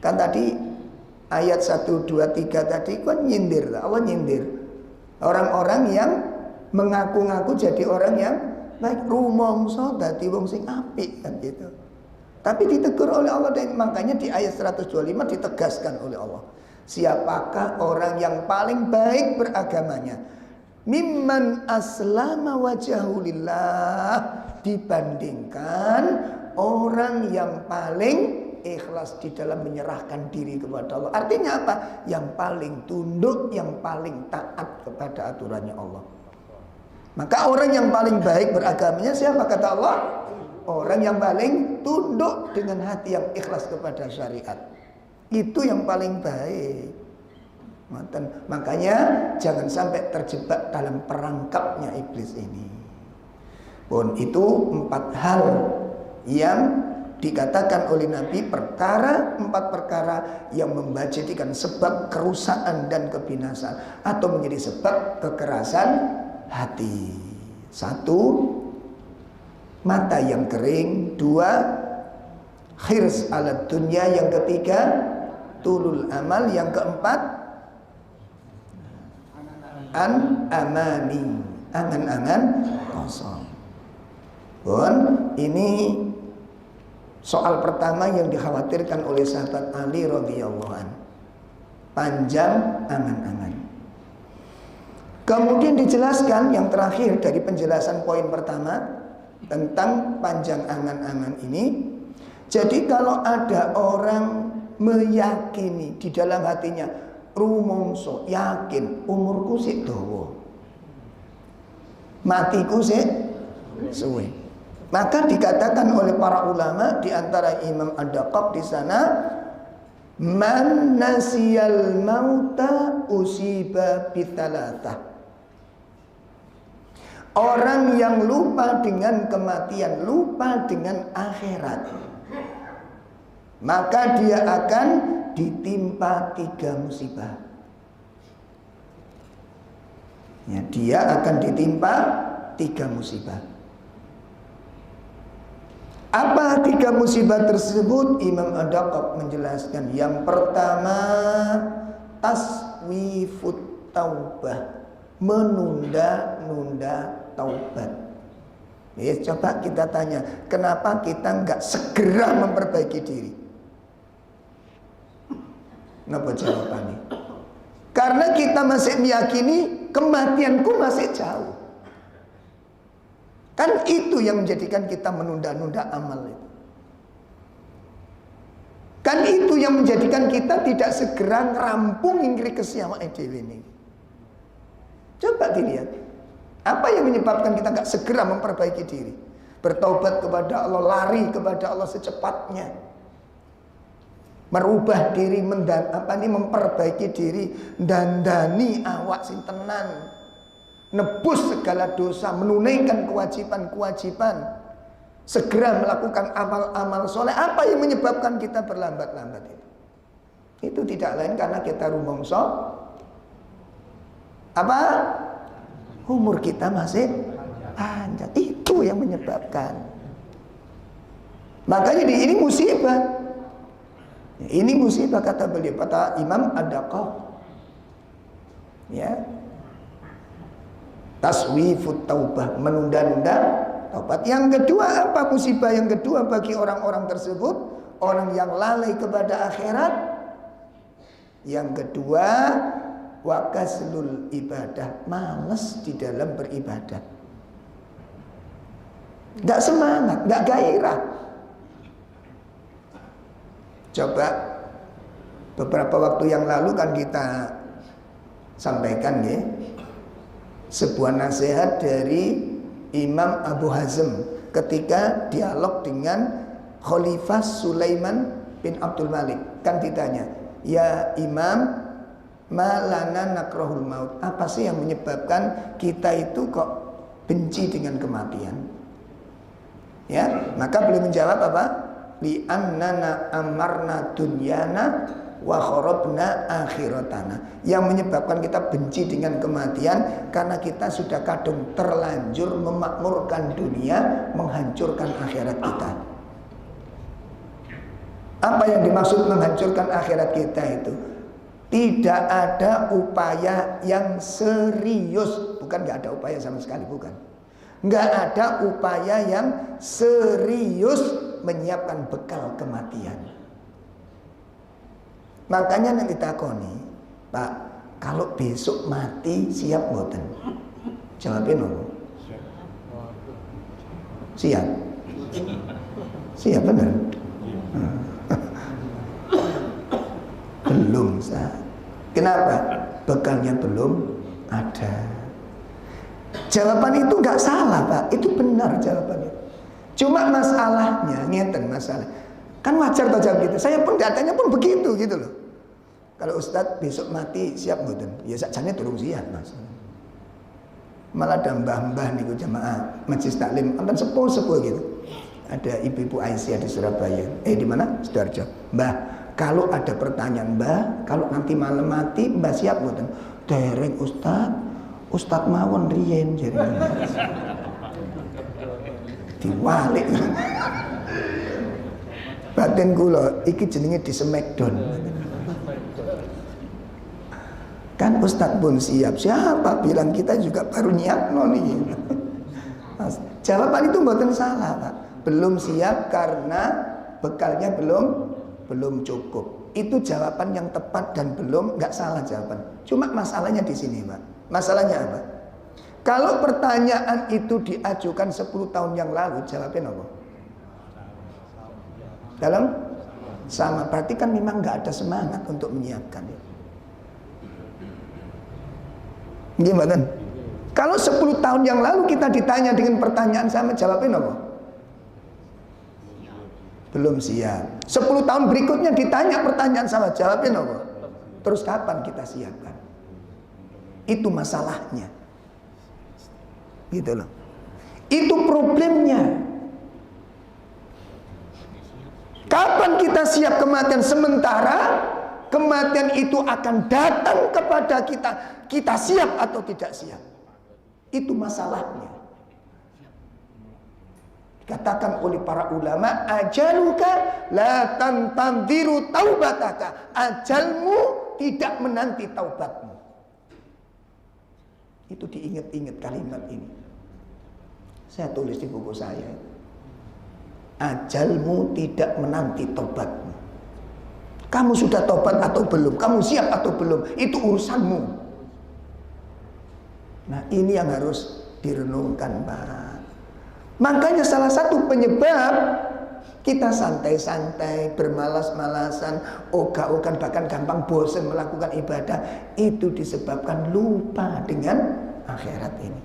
[SPEAKER 1] Kan tadi ayat 1, 2, 3 tadi kan nyindir, Allah nyindir orang-orang yang mengaku-ngaku jadi orang yang baik, rumangsa dadi wong sing apik kan gitu. Tapi ditegur oleh Allah, dan makanya di ayat 125 ditegaskan oleh Allah, siapakah orang yang paling baik beragamanya? Mimman aslama wajahu lillah, dibandingkan orang yang paling ikhlas di dalam menyerahkan diri kepada Allah. Artinya apa? Yang paling tunduk, yang paling taat kepada aturannya Allah. Maka orang yang paling baik beragamanya siapa kata Allah? Orang yang paling tunduk dengan hati yang ikhlas kepada syariat. Itu yang paling baik. Makanya jangan sampai terjebak dalam perangkapnya iblis ini. Pun itu 4 hal yang dikatakan oleh Nabi, 4 perkara yang menjadikan sebab kerusakan dan kebinasaan atau menjadi sebab kekerasan hati. 1, mata yang kering. 2, khirs ala dunya. Yang ketiga, tulul amal. Yang keempat, an-amani, angan-angan kosong. Pun ini soal pertama yang dikhawatirkan oleh sahabat Ali radhiyallahu an, panjang angan-angan. Kemudian dijelaskan yang terakhir dari penjelasan poin pertama tentang panjang angan-angan ini. Jadi kalau ada orang meyakini di dalam hatinya, rumongso yakin umurku sik dawa, matiku sik suwe, maka dikatakan oleh para ulama, di antara Imam Ad-Daqaq di sana, man nasiyal mauta usiba bithalatha. Orang yang lupa dengan kematian, lupa dengan akhirat, maka dia akan ditimpa 3 musibah. Ya, dia akan ditimpa 3 musibah. Apa 3 musibah tersebut? Imam Ad-Daqaq menjelaskan. Yang pertama, taswifut taubah, menunda-nunda taubat. Ya, coba kita tanya, kenapa kita nggak segera memperbaiki diri? Kenapa jawabannya? Karena kita masih meyakini kematianku masih jauh. Kan itu yang menjadikan kita menunda-nunda amal itu. Kan itu yang menjadikan kita tidak segera ngerampung ingkri kesiawa dewe ini. Coba dilihat, apa yang menyebabkan kita nggak segera memperbaiki diri, bertaubat kepada Allah, lari kepada Allah secepatnya, merubah diri, memperbaiki diri, dandani awak sing tenan, nebus segala dosa, menunaikan kewajiban-kewajiban, segera melakukan amal-amal soleh. Apa yang menyebabkan kita berlambat-lambat itu? Itu tidak lain karena kita rumongso apa? Umur kita masih panjang. Itu yang menyebabkan. Makanya ini musibah. Ini musibah kata beliau, kata Imam Ad-Daqaq. Ya. Taswifut taubah, menunda-nunda taubat. Yang kedua apa musibah yang kedua bagi orang-orang tersebut? Orang yang lalai kepada akhirat. Yang kedua, wakaslul ibadah, malas di dalam beribadah, nggak semangat, nggak gairah. Coba beberapa waktu yang lalu kan kita sampaikan ya, sebuah nasihat dari Imam Abu Hazm ketika dialog dengan Khalifah Sulaiman bin Abdul Malik kan ditanya, "Ya Imam, malana nakrahul maut." Apa sih yang menyebabkan kita itu kok benci dengan kematian? Ya, maka beliau menjawab apa? Li annana amarna dunyana wa kharabna akhiratana. Yang menyebabkan kita benci dengan kematian karena kita sudah kadung terlanjur memakmurkan dunia, menghancurkan akhirat kita. Apa yang dimaksud menghancurkan akhirat kita itu? Tidak ada upaya yang serius. Bukan gak ada upaya sama sekali, bukan. Gak ada upaya yang serius menyiapkan bekal kematian. Makanya nanti takoni, "Pak, kalau besok mati siap mboten?" Jawabin apa? Siap. Siap benar. Belum, Ustaz. Kenapa? Bekalnya belum ada. Jawaban itu nggak salah, Pak. Itu benar jawabannya. Cuma masalahnya, ngeten masalah. Kan wajar toh jawab gitu. Saya pun datanya pun begitu gitu loh. Kalau Ustadz besok mati siap mboten? Ya sakjane durung siap, Mas. Malah ada mbah-mbah niku jamaah Majelis Taklim, anten sepuh-sepuh gitu. Ada ibu-ibu Aisyah di Surabaya. Di mana? Sidoarjo. "Mbah, kalau ada pertanyaan, Mbah, kalau nanti malam mati, Mbah siap mboten?" "Dereng Ustadz mawon riyen," jare. Diwalik. Batin kula iki jenenge di smackdown. Kan Ustadz pun siap. Siapa bilang kita juga baru nyiapno nih. Jawaban itu mboten salah, Pak. Belum siap karena bekalnya belum cukup. Itu jawaban yang tepat dan nggak salah jawaban. Cuma masalahnya di sini, Pak. Masalahnya apa? Kalau pertanyaan itu diajukan 10 tahun yang lalu, jawabnya apa? Dalam sama, berarti kan memang nggak ada semangat untuk menyiapkan. Gimana? Kalau 10 tahun yang lalu kita ditanya dengan pertanyaan sama, jawabnya apa? Belum siap. 10 tahun berikutnya ditanya pertanyaan sama, jawabnya apa? Terus kapan kita siapkan? Itu masalahnya. Gitu loh. Itu problemnya. Kapan kita siap kematian? Sementara kematian itu akan datang kepada kita. Kita siap atau tidak siap? Itu masalahnya. Dikatakan oleh para ulama, ajaluka la tantanziru taubataka. Ajalmu tidak menanti taubatmu. Itu diingat-ingat kalimat ini. Saya tulis di buku saya. Ajalmu tidak menanti taubatmu. Kamu sudah taubat atau belum? Kamu siap atau belum? Itu urusanmu. Nah, ini yang harus direnungkan, Pak. Makanya salah satu penyebab kita santai-santai, bermalas-malasan, ogah-ogahan, bahkan gampang bosan melakukan ibadah, itu disebabkan lupa dengan akhirat ini.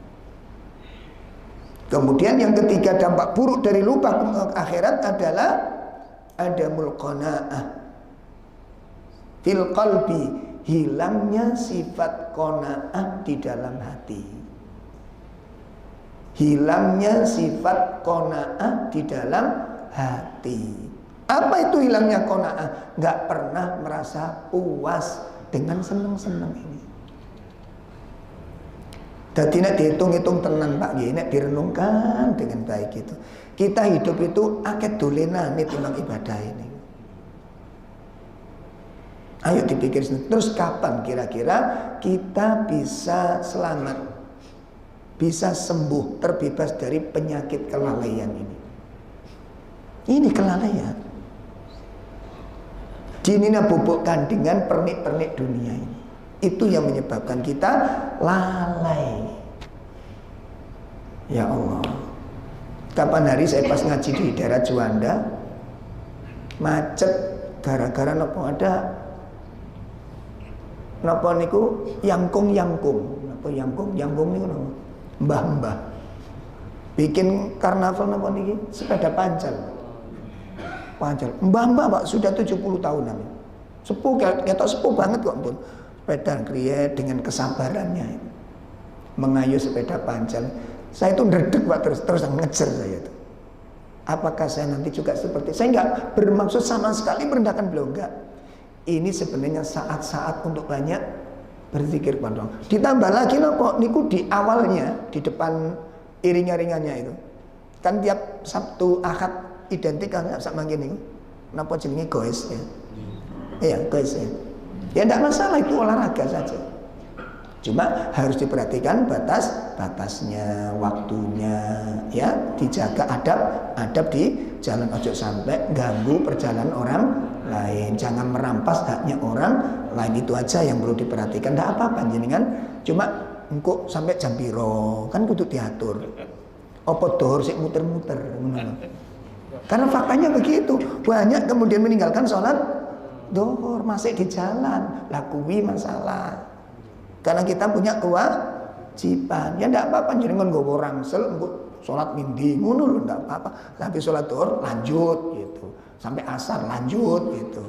[SPEAKER 1] Kemudian yang ketiga dampak buruk dari lupa akhirat adalah adamul qanaah fil qalbi, hilangnya sifat qanaah di dalam hati. Hilangnya sifat qanaah di dalam hati. Apa itu hilangnya qanaah? Gak pernah merasa puas dengan seneng-seneng ini. Jadi nek dihitung-hitung tenan Pak nggih, nek direnungkan dengan baik itu. Kita hidup itu akeh dolenane timbang ibadah ini. Ayo dipikir terus, kapan kira-kira kita bisa selamat, bisa sembuh, terbebas dari penyakit kelalaian ini. Ini kelalaian. Jinina bubukkan dengan pernik-pernik dunia ini. Itu yang menyebabkan kita lalai. Ya Allah. Kapan hari saya pas ngaji di daerah Juanda, macet gara-gara nopo ada nopo niku yangkung. Nopo yangkung niku nopo? Mbah-mbah. Bikin karnaval nopo niki sepeda pancal. Pancel. Mbah-mbah Pak sudah 70 tahunan. Sepuh, ketok sepuh banget kok pun. Sepeda kriya dengan kesabarannya. Mengayuh sepeda Pancel. Saya itu ndredeg Pak, terus ngejar saya itu. Apakah saya nanti juga seperti, saya enggak bermaksud sama sekali merendahkan beliau, enggak. Ini sebenarnya saat-saat untuk banyak berzikir kepada Allah. Ditambah lagi kok niku di awalnya, di depan iring-iringannya itu. Kan tiap Sabtu Ahad identik kan sak mangkin niku. Napa jenenge goes ya? Iya, goes ya. Ya enggak masalah, itu olahraga saja. Cuma harus diperhatikan batasnya, waktunya, ya, dijaga adab di jalan, ojo sampai ganggu perjalanan orang lain, jangan merampas haknya orang lain, itu aja yang perlu diperhatikan. Enggak apa-apa jenengan, cuma engko sampai jam piro kan kudu diatur. Apa dohor sik muter-muter ngono. Karena faktanya begitu, banyak kemudian meninggalkan sholat dohor masih di jalan, lakui masalah. Karena kita punya kewajiban. Ya enggak apa-apa jenengan nggowo rangsel engko salat mindi ngono lho, enggak apa-apa. Sampai salat zuhur lanjut gitu. Sampai asar lanjut gitu.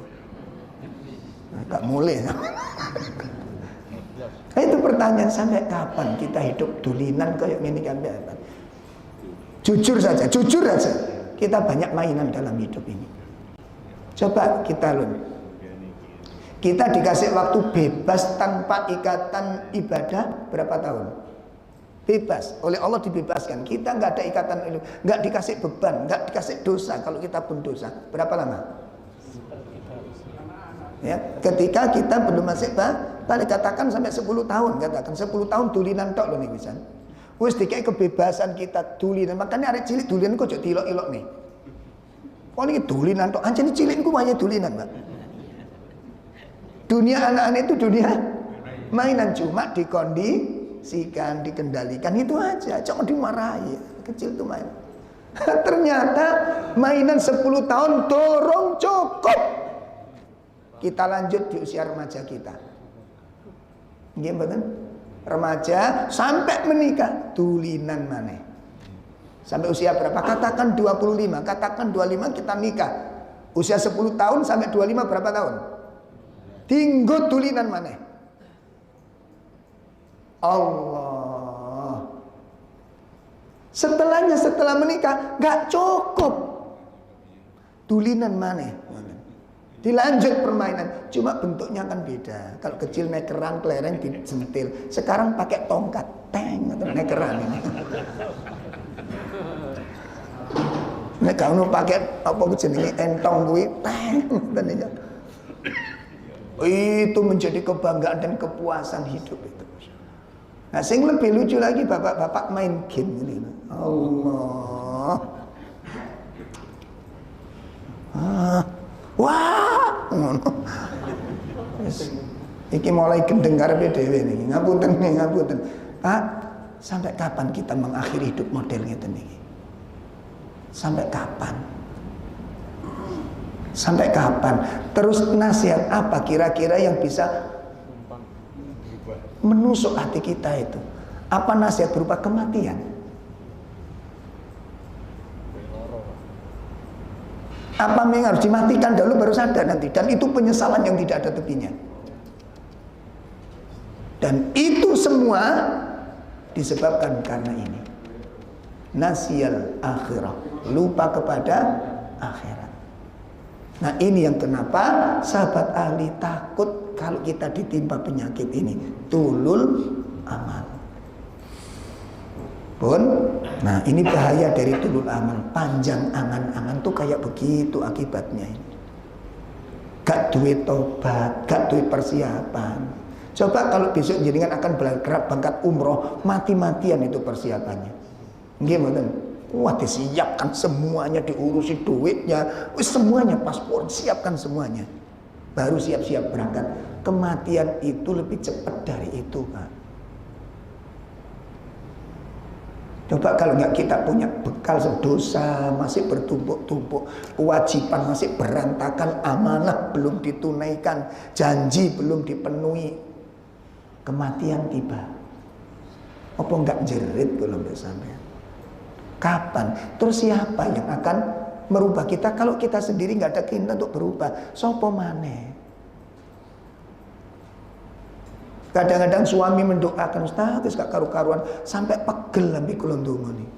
[SPEAKER 1] Enggak mulai. Nah, itu pertanyaan, sampai kapan kita hidup dulinan kayak gini kan? Jujur saja. Kita banyak mainan dalam hidup ini. Coba kita lihat. Kita dikasih waktu bebas tanpa ikatan ibadah berapa tahun? Bebas, oleh Allah dibebaskan. Kita nggak ada ikatan, nggak dikasih beban, nggak dikasih dosa. Kalau kita pun dosa, berapa lama? Ya, ketika kita belum masih balik, katakan sampai 10 tahun, katakan 10 tahun dulinan tok loh nih bisa. Wis dikai kebebasan kita dulinan, makanya arek cilik dulinan kok jek dilok-ilok nih. Kok ini dulinan tok, anjene cilik niku wae dulinan, Pak. Dunia anak-anak itu dunia mainan, cuma dikondisikan, dikendalikan, itu aja. Cuma dimarahi, kecil itu main. Ternyata mainan 10 tahun dorong cukup. Kita lanjut di usia remaja kita. Gimana? Remaja sampai menikah dulinan maneh. Sampai usia berapa? Katakan 25, katakan 25 kita nikah. Usia 10 tahun sampai 25 berapa tahun? Tinggut tulinan maneh. Allah. Setelah menikah gak cukup. Tulinan maneh. Dilanjut permainan, cuma bentuknya kan beda. Kalau kecil nekeran, kelereng disentil. Sekarang pakai tongkat, teng atau nekeran ini. Nek kamu pakai apa jenenge entong kuwi, teng tenan. Itu menjadi kebanggaan dan kepuasan hidup itu. Nah, sing lebih lucu lagi bapak-bapak main game ini. Allah. Wah, ngono. Iki mulai gendeng karepe dhewe niki. Ngapunten. Pak, sampai kapan kita mengakhiri hidup model ngeten niki? Sampai kapan? Sampai kapan? Terus nasihat apa kira-kira yang bisa menusuk hati kita itu? Apa nasihat berupa kematian? Apa yang harus dimatikan dulu baru sadar nanti? Dan itu penyesalan yang tidak ada tepinya. Dan itu semua disebabkan karena ini. Nasyal akhirah, lupa kepada akhirat. Nah, ini yang kenapa sahabat ahli takut kalau kita ditimpa penyakit ini, tulul amal. Pun, nah ini bahaya dari tulul amal. Panjang angan-angan tuh kayak begitu akibatnya ini. Gak duit tobat, gak duit persiapan. Coba kalau besok jenengan akan berangkat umroh, mati-matian itu persiapannya. Gimana? Wah, disiapkan semuanya, diurusi duitnya, semuanya, paspor, siapkan semuanya. Baru siap-siap berangkat. Kematian itu lebih cepat dari itu, Pak. Coba kalau nggak kita punya bekal dosa masih bertumpuk-tumpuk, kewajiban masih berantakan, amanah belum ditunaikan, janji belum dipenuhi, kematian tiba. Apa nggak jerit kalau sampai? Kapan? Terus siapa yang akan merubah kita kalau kita sendiri nggak ada keinginan untuk berubah? Sopo maneh? Kadang-kadang suami mendoakan, Ustaz, gak karu-karuan, sampai pegel lambe kula ndonga nih.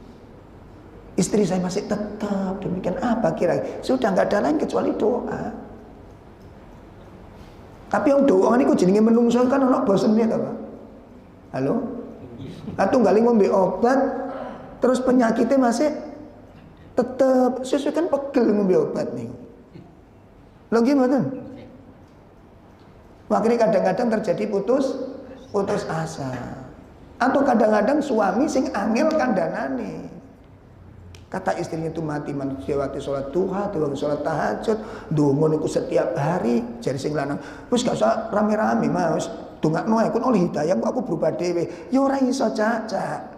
[SPEAKER 1] Istri saya masih tetap demikian, apa kira? Sudah nggak ada lain kecuali doa. Tapi yang doa ini kok jenenge menungso kan ono bosennya ta, Pak? Halo? Atau nggak ngombe obat, terus penyakitnya masih tetap sesuai kan pegel ngombe obat nih. Lho gimana? Makanya kadang-kadang terjadi putus asa. Atau kadang-kadang suami sing angel kandhanane. Kata istrinya itu mati manusia waktu sholat duha, waktu sholat tahajud, ndonga niku setiap hari. Jari sing lanang, wis gak usah rame-rame, Mas. Dongakno ae kon oleh hidayah kok aku berubah dhewe. Ya ora iso, Cak.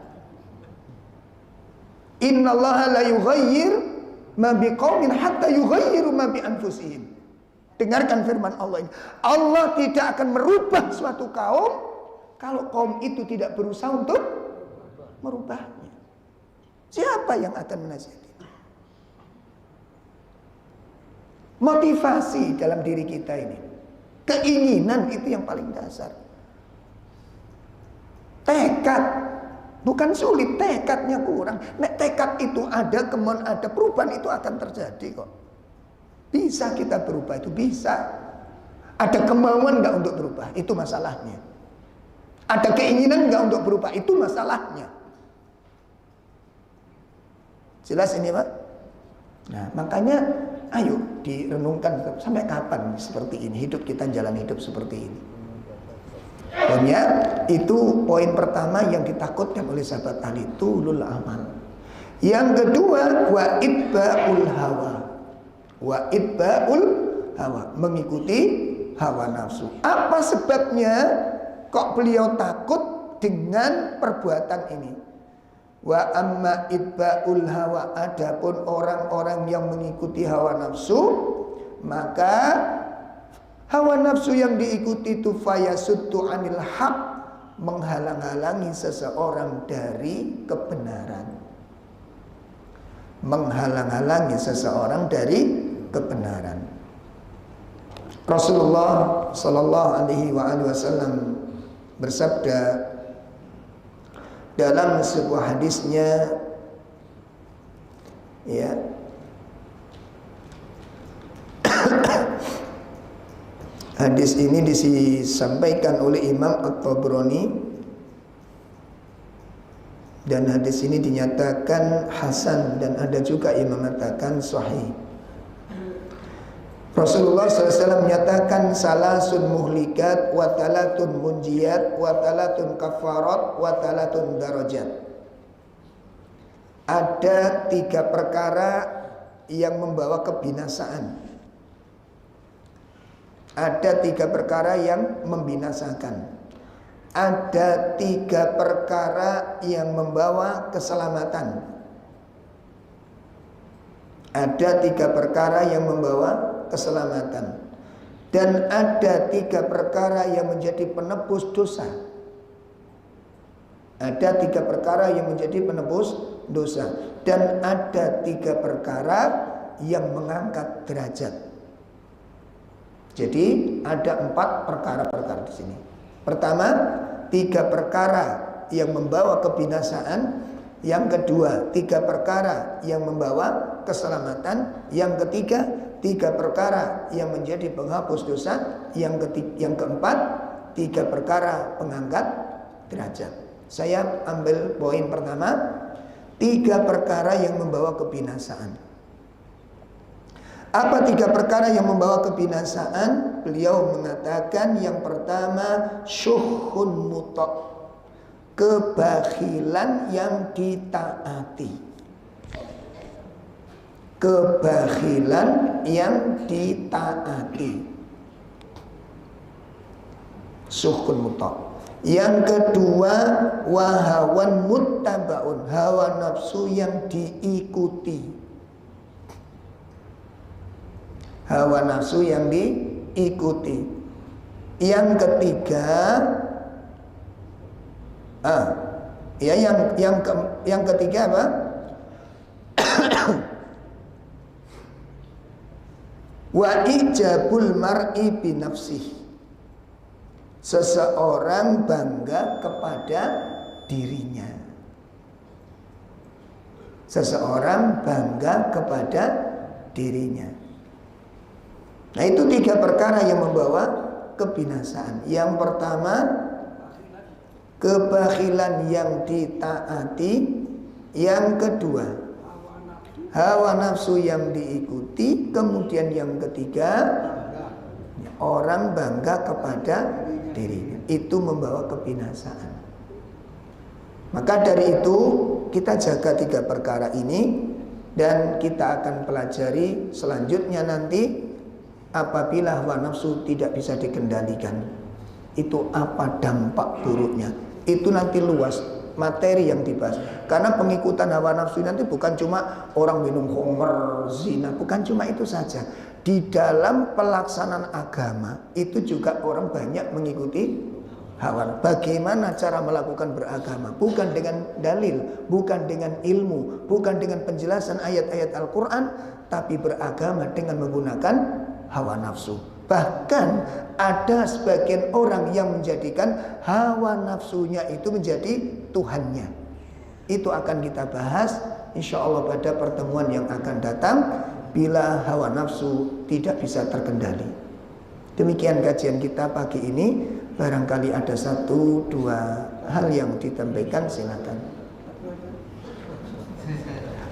[SPEAKER 1] Innallaha la yughayyir ma biqaumin hatta yughayyiru ma bi anfusihim. Dengarkan firman Allah ini. Allah tidak akan merubah suatu kaum kalau kaum itu tidak berusaha untuk merubahnya. Siapa yang akan menasihati? Motivasi dalam diri kita ini. Keinginan itu yang paling dasar. Tekad. Bukan sulit, tekadnya kurang. Nek tekad itu ada, kemauan ada, perubahan itu akan terjadi kok. Bisa kita berubah, itu bisa. Ada kemauan nggak untuk berubah, itu masalahnya. Ada keinginan nggak untuk berubah, itu masalahnya. Jelas ini, Pak? Nah, makanya ayo direnungkan sampai kapan seperti ini hidup kita, jalan hidup seperti ini. Pokoknya itu poin pertama yang ditakutkan oleh sahabat ahli tulul amal. Yang kedua, wa itba'ul hawa. Wa itba'ul hawa, mengikuti hawa nafsu. Apa sebabnya kok beliau takut dengan perbuatan ini? Wa amma itba'ul hawa, adapun orang-orang yang mengikuti hawa nafsu, maka hawa nafsu yang diikuti itu fayasuddu anil haq, menghalang-halangi seseorang dari kebenaran. Menghalang-halangi seseorang dari kebenaran. Rasulullah sallallahu alaihi wasallam bersabda dalam sebuah hadisnya, ya, hadis ini disampaikan oleh Imam At-Tabrani dan hadis ini dinyatakan hasan dan ada juga yang mengatakan sahih. Rasulullah SAW menyatakan salasun muhlikat wa talatun munjiyat wa talatun kafarat wa talatun darajat. Ada 3 perkara yang membawa kebinasaan. Ada 3 perkara yang membinasakan. Ada 3 perkara yang membawa keselamatan. Ada 3 perkara yang membawa keselamatan. Dan ada 3 perkara yang menjadi penebus dosa. Ada 3 perkara yang menjadi penebus dosa. Dan ada 3 perkara yang mengangkat derajat. Jadi ada 4 perkara-perkara di sini. Pertama, 3 perkara yang membawa kebinasaan. Yang kedua, 3 perkara yang membawa keselamatan. Yang ketiga, 3 perkara yang menjadi penghapus dosa. Yang keempat, 3 perkara pengangkat derajat. Saya ambil poin pertama, 3 perkara yang membawa kebinasaan. Apa 3 perkara yang membawa kebinasaan? Beliau mengatakan yang pertama, syuhun muta', kebakhilan yang ditaati. Kebakhilan yang ditaati. Syuhun muta'. Yang kedua, wahawan muttabaun, hawa nafsu yang diikuti. Hawa nafsu yang diikuti. Yang ketiga, yang ketiga apa? Wa ijabul mar'i bi nafsihi. Seseorang bangga kepada dirinya. Seseorang bangga kepada dirinya. Nah, itu 3 perkara yang membawa kebinasaan. Yang pertama, kebakhilan yang ditaati. Yang kedua, hawa nafsu yang diikuti. Kemudian yang ketiga, orang bangga kepada dirinya. Itu membawa kebinasaan. Maka dari itu kita jaga 3 perkara ini. Dan kita akan pelajari selanjutnya nanti, apabila hawa nafsu tidak bisa dikendalikan, itu apa dampak buruknya. Itu nanti luas materi yang dibahas. Karena pengikutan hawa nafsu nanti bukan cuma orang minum khamr, zina, bukan cuma itu saja. Di dalam pelaksanaan agama itu juga orang banyak mengikuti hawa. Bagaimana cara melakukan beragama? Bukan dengan dalil, bukan dengan ilmu, bukan dengan penjelasan ayat-ayat Al-Quran, tapi beragama dengan menggunakan hawa nafsu. Bahkan ada sebagian orang yang menjadikan hawa nafsunya itu menjadi Tuhannya. Itu akan kita bahas insya Allah pada pertemuan yang akan datang, bila hawa nafsu tidak bisa terkendali. Demikian kajian kita pagi ini. Barangkali ada 1-2 hal yang ditampilkan, silakan.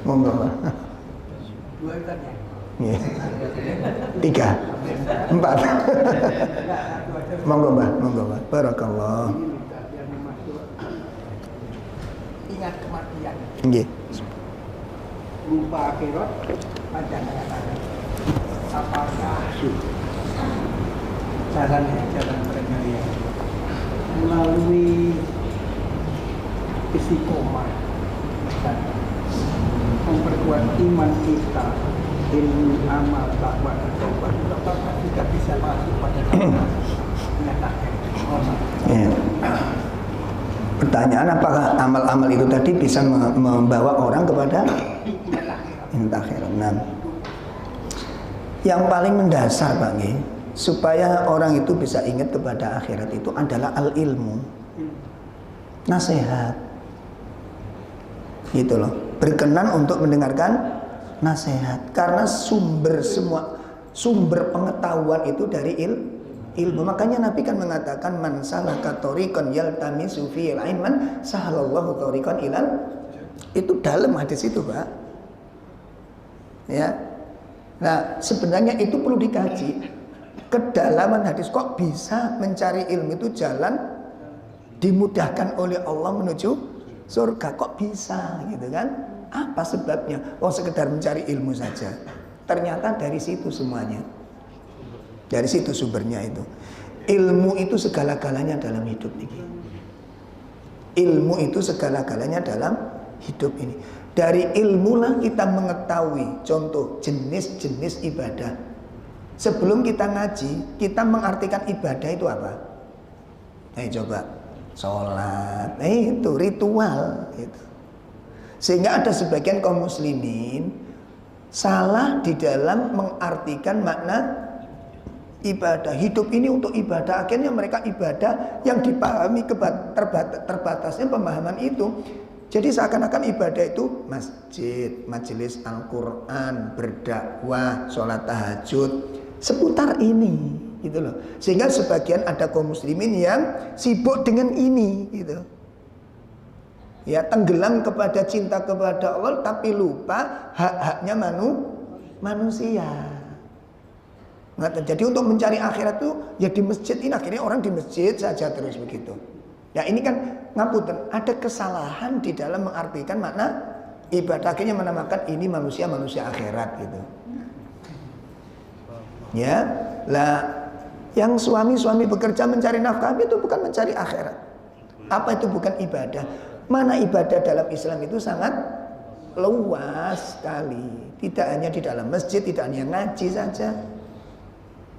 [SPEAKER 1] Monggo, Mbak.
[SPEAKER 3] 2 tadi.
[SPEAKER 1] Ya. 3, 4. Monggo, Mbak. Monggo, Mbak. Barakallah.
[SPEAKER 3] Ingat kematian.
[SPEAKER 1] Nggih.
[SPEAKER 3] Lupa akhirat, panjang-panjang. Apakah jalannya jalan perenjarian melalui istiqomah dan memperkuat iman kita, ilmu, amal, takwa dan taubat, apakah kita bisa masuk pada dalam menyatakan
[SPEAKER 1] Ya. Pertanyaan, apakah amal-amal itu tadi bisa membawa orang kepada akhirat? Nah, yang paling mendasar, Pak Nggih, supaya orang itu bisa ingat kepada akhirat itu adalah al-ilmu, nasihat, gitu loh. Berkenan untuk mendengarkan nasihat, karena sumber pengetahuan itu dari ilmu. Makanya Nabi kan mengatakan, man salaka tariqan yaltamisu fihi ilman sahalallahu tariqan ilal. Itu dalam hadis itu, Pak. Ya. Nah, sebenarnya itu perlu dikaji. Kedalaman hadis, kok bisa mencari ilmu itu jalan dimudahkan oleh Allah menuju surga, kok bisa gitu kan? Apa sebabnya? Oh, sekedar mencari ilmu saja. Ternyata dari situ semuanya. Dari situ sumbernya itu. Ilmu itu segala-galanya dalam hidup ini. Ilmu itu segala-galanya dalam hidup ini. Dari ilmulah kita mengetahui contoh jenis-jenis ibadah. Sebelum kita ngaji, kita mengartikan ibadah itu apa? Coba, sholat, itu ritual gitu. Sehingga ada sebagian kaum muslimin salah di dalam mengartikan makna ibadah. Hidup ini untuk ibadah, akhirnya mereka ibadah yang dipahami terbatasnya pemahaman itu. Jadi seakan-akan ibadah itu masjid, majelis Al-Quran, berdakwah, sholat tahajud, seputar ini gitu loh. Sehingga sebagian ada kaum muslimin yang sibuk dengan ini gitu. Ya, tenggelam kepada cinta kepada Allah, tapi lupa hak-haknya manusia. Nah, jadi untuk mencari akhirat tuh ya di masjid ini, akhirnya orang di masjid saja terus begitu. Ya ini kan ngapunten, ada kesalahan di dalam mengartikan makna ibadah, akhirnya menamakan ini manusia akhirat gitu. Ya, lah yang suami bekerja mencari nafkah itu bukan mencari akhirat. Apa itu bukan ibadah? Mana ibadah dalam Islam itu sangat luas sekali. Tidak hanya di dalam masjid, tidak hanya ngaji saja,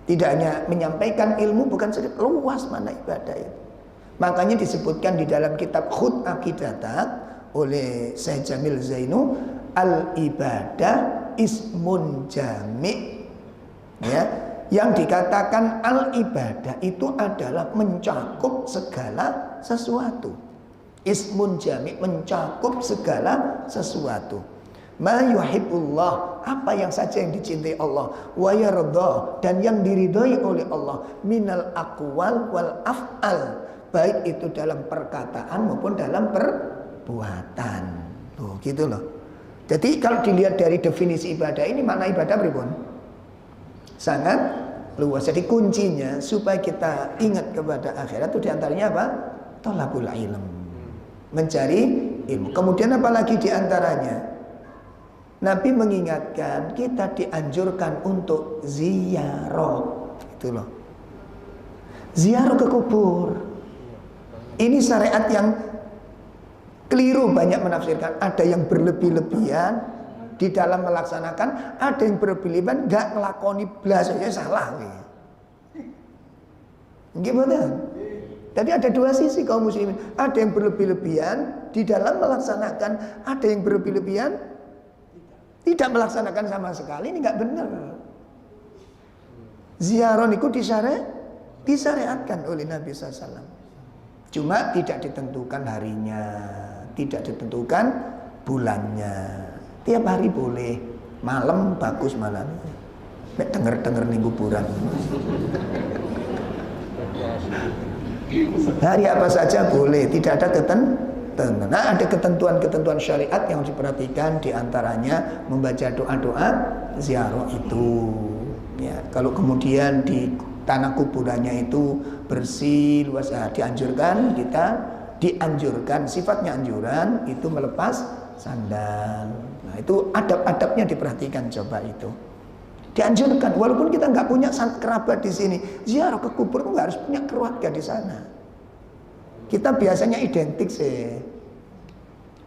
[SPEAKER 1] tidak hanya menyampaikan ilmu, bukan sedikit, luas mana ibadah itu. Makanya disebutkan di dalam kitab Khut Aqidata oleh Syekh Jamil Zainu, al-ibadah ismun jami' Ya, yang dikatakan al-ibadah itu adalah mencakup segala sesuatu. Ismun jami' mencakup segala sesuatu. Ma yuhibbullah, apa yang saja yang dicintai Allah, wa yarda, dan yang diridhai oleh Allah, minal aqwal wal af'al, baik itu dalam perkataan maupun dalam perbuatan. Tuh, gitu loh. Jadi kalau dilihat dari definisi ibadah ini, makna ibadah pripun? Sangat luas. Jadi kuncinya supaya kita ingat kepada akhirat itu diantaranya apa? Thalabul ilm, mencari ilmu. Kemudian apalagi diantaranya? Nabi mengingatkan kita dianjurkan untuk ziarah, itu loh. Ziarah ke kubur. Ini syariat yang keliru banyak menafsirkan. Ada yang berlebih-lebihan di dalam melaksanakan, ada yang berlebihan nggak ngelakoni blas, ya salah. Gimana? Jadi ada dua sisi kaum muslimin. Ada yang berlebih-lebihan di dalam melaksanakan, ada yang berlebih-lebihan tidak melaksanakan sama sekali. Ini nggak benar. Ziarah itu disyariatkan oleh Nabi SAW. Cuma tidak ditentukan harinya, tidak ditentukan bulannya. Tiap hari boleh, malam bagus malam. Denger nih kuburan. Hari apa saja boleh, tidak ada ketentuan. Nah, ada ketentuan-ketentuan syariat yang diperhatikan, diantaranya membaca doa-doa ziarah itu. Ya, kalau kemudian di tanah kuburannya itu bersih, luas, dianjurkan sifatnya anjuran itu melepas sandal. Nah, itu adab-adabnya diperhatikan, coba itu. Dianjurkan, walaupun kita nggak punya kerabat di sini, ziarah ke kubur itu nggak harus punya keluarga di sana. Kita biasanya identik sih.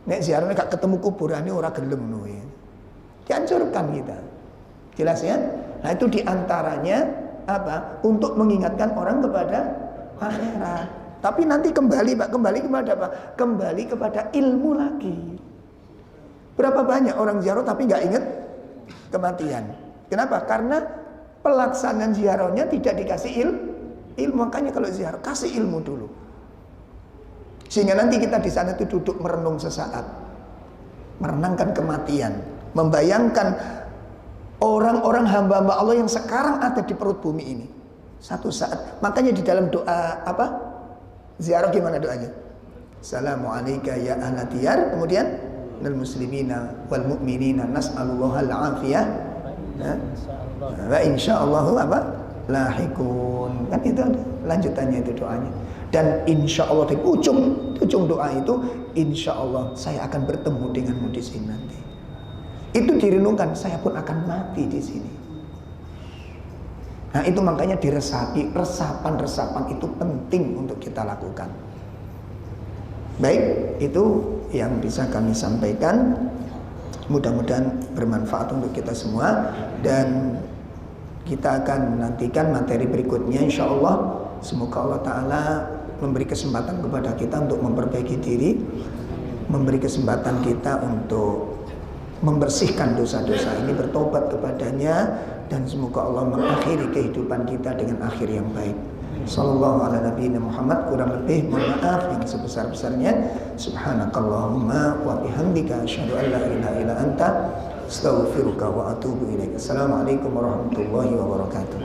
[SPEAKER 1] Nek ziarah gak ketemu kuburan ini orang gelem nuwi. Dianjurkan kita. Jelas ya? Nah, itu diantaranya apa? Untuk mengingatkan orang kepada akhirat. Tapi nanti kembali kepada apa? Kembali kepada ilmu lagi. Berapa banyak orang ziarah tapi nggak ingat kematian? Kenapa? Karena pelaksanaan ziarahnya tidak dikasih ilmu. Makanya kalau ziarah kasih ilmu dulu. Sehingga nanti kita di sana itu duduk merenung sesaat, merenangkan kematian, membayangkan orang-orang hamba-hamba Allah yang sekarang ada di perut bumi ini. Satu saat, makanya di dalam doa apa? Ziarah gimana doanya? Assalamualaikum ya ahla diyar, kemudian lil muslimina wal mu'minina nas'alullahal afiyah. Wa insyaallah apa? Lahikun. Kan itu ada lanjutannya itu doanya. Dan insya Allah di ujung doa itu, insya Allah saya akan bertemu denganmu di sini nanti. Itu direnungkan, saya pun akan mati di sini. Nah, itu makanya diresapi, resapan itu penting untuk kita lakukan. Baik, itu yang bisa kami sampaikan. Mudah-mudahan bermanfaat untuk kita semua, dan kita akan nantikan materi berikutnya insya Allah. Semoga Allah Ta'ala memberi kesempatan kepada kita untuk memperbaiki diri, memberi kesempatan kita untuk membersihkan dosa-dosa ini, bertobat kepadanya, dan semoga Allah mengakhiri kehidupan kita dengan akhir yang baik. Sallallahu ala nabiyina Muhammad. Kurang lebih mohon maaf yang sebesar-besarnya. Subhanakallahumma wa bihamdika asyhadu an la ilaha illa anta astaghfiruka wa atubu ilaik. Assalamualaikum warahmatullahi wabarakatuh.